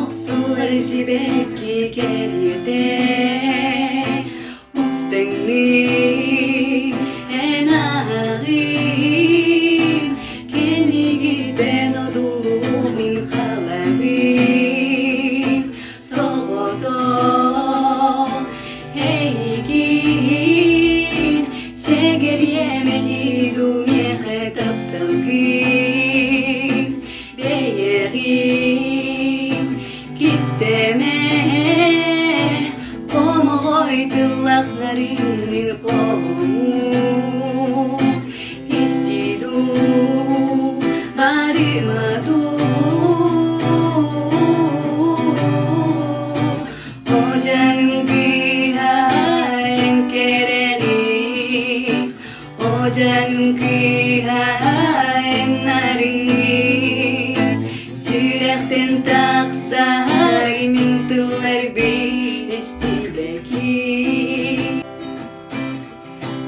Suları sebepki keriyete Ustenli en ağır Keligi ben odulu min halavin Soğudu heygin Seger yemedi dumye hetaptagin Beyerin Kisteme Komo oydillakların min komu İstidu Barımadu O canım kıhaen kereni O canım kıhaen narini Sürekten taksar mintılar bir istibeki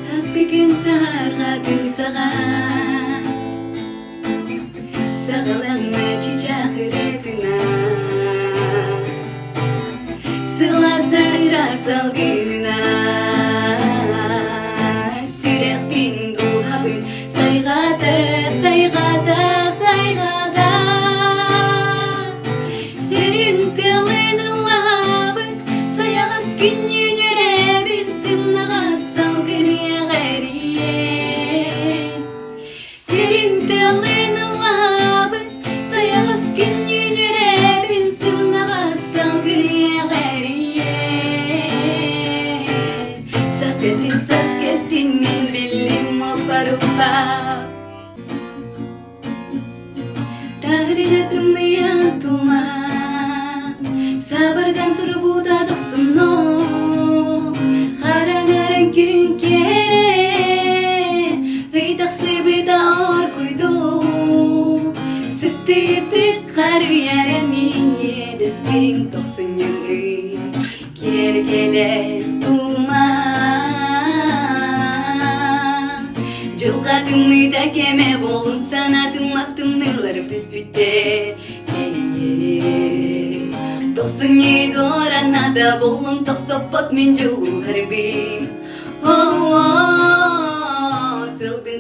Saskıkın sarğatın sağa Sağlanma çiçek retına Sılazlar salgınına Sürekten duhabın saygada saygada saygada Serin telini labın sayağız günün yürebin Simnağa salgın yeğeriyen Serin telini labın sayağız günün yürebin Simnağa salgın yeğeriyen Saz geldin min billim opa Tahrijatum niyatuma Sabardan turbuda doksuno Karangaran gün kere Hıydak sibida orkuydu Sıttı yetik kar yaremin Yedes bin doksun yılı Kergele tuma Жылғадымны да кеме болын санадым аттым ныларым түспүттер Тоқсын еді оранада болын тоқтоппот мен жылу харби Сылбын